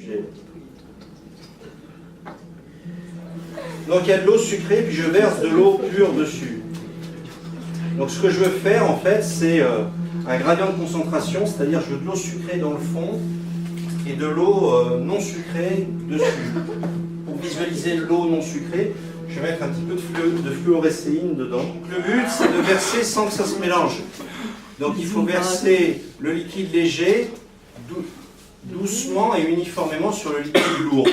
sujet. Donc il y a de l'eau sucrée, puis je verse de l'eau pure dessus. Donc ce que je veux faire en fait, c'est un gradient de concentration, c'est-à-dire je veux de l'eau sucrée dans le fond et de l'eau non sucrée dessus. Pour visualiser l'eau non sucrée, je vais mettre un petit peu de fluorescéine dedans. Le but, c'est de verser sans que ça se mélange. Donc il faut verser le liquide léger doucement et uniformément sur le liquide lourd.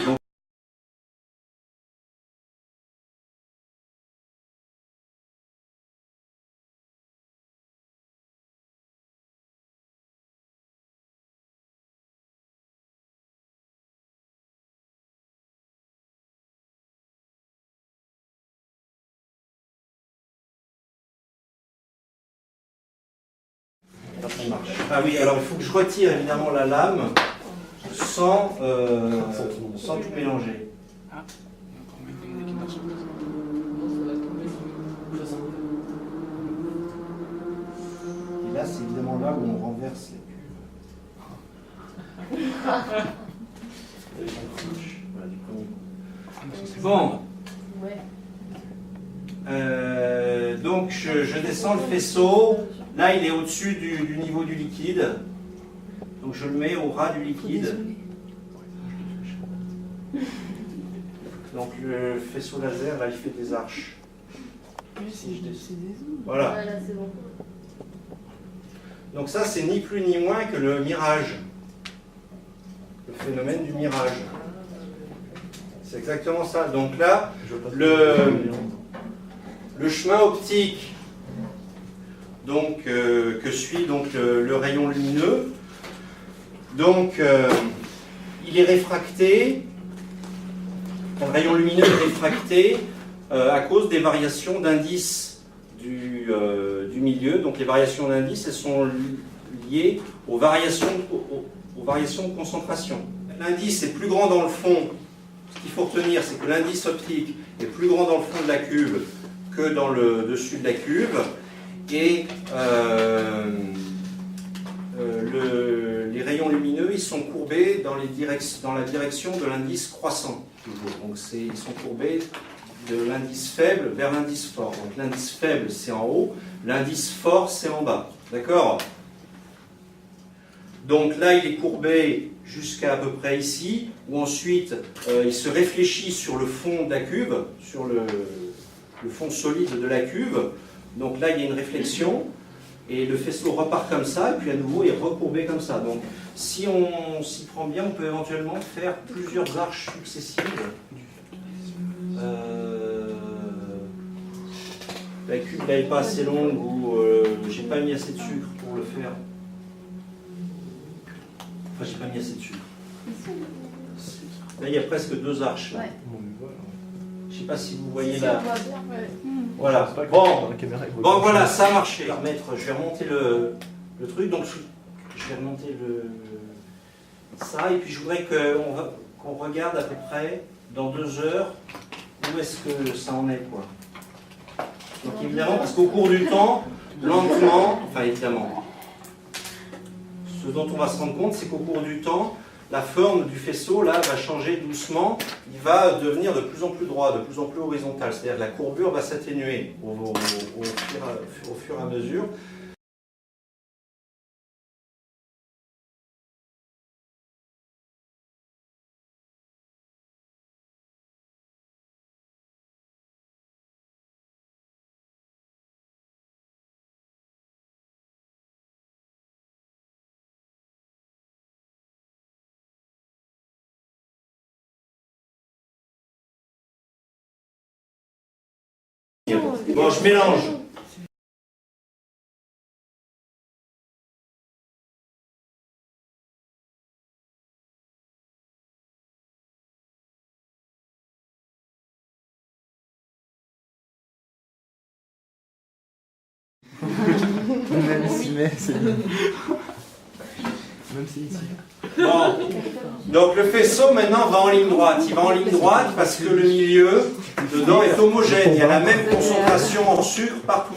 Donc, ça marche. Ah oui, alors il faut que je retire évidemment la lame sans tout mélanger. Et là, c'est évidemment là où on renverse les cuves. Bon. Donc je descends le faisceau. Là, il est au-dessus du niveau du liquide. Donc je le mets au ras du liquide. Donc le faisceau laser, là, il fait des arches. Voilà. Donc ça, c'est ni plus ni moins que le mirage. Le phénomène du mirage. C'est exactement ça. Donc là, le chemin optique donc, que suit donc, le rayon lumineux, donc il est réfracté, le rayon lumineux est réfracté à cause des variations d'indice du milieu. Donc les variations d'indice, elles sont liées aux variations de concentration. L'indice est plus grand dans le fond. Ce qu'il faut retenir, c'est que l'indice optique est plus grand dans le fond de la cuve que dans le dessus de la cuve. Et les rayons lumineux, ils sont courbés dans la direction de l'indice croissant, toujours. Donc ils sont courbés de l'indice faible vers l'indice fort. Donc l'indice faible, c'est en haut, l'indice fort, c'est en bas. D'accord? Donc là, il est courbé jusqu'à à peu près ici, où ensuite, il se réfléchit sur le fond de la cuve, sur le fond solide de la cuve. Donc là, il y a une réflexion, et le faisceau repart comme ça, et puis à nouveau, il est recourbé comme ça. Donc, si on s'y prend bien, on peut éventuellement faire plusieurs arches successives. La cuve n'est pas assez longue, ou j'ai pas mis assez de sucre pour le faire. Enfin, j'ai pas mis assez de sucre. Là, il y a presque 2 arches. Là. Je sais pas si vous voyez là. Voilà. Bon, voilà, ça a marché. Je vais remonter le truc. Donc, je vais remonter ça. Et puis, je voudrais qu'on regarde à peu près dans 2 heures où est-ce que ça en est, quoi. Donc, évidemment, parce qu'au cours du temps, lentement, enfin, évidemment, ce dont on va se rendre compte, c'est qu'au cours du temps, la forme du faisceau là va changer doucement, il va devenir de plus en plus droit, de plus en plus horizontal, c'est-à-dire que la courbure va s'atténuer au fur et à mesure. Bon, je mélange. Même si, mais c'est bien. Même si ici. Bon, donc le faisceau maintenant va en ligne droite. Il va en ligne droite parce que le milieu dedans est homogène. Il y a la même concentration en sucre partout.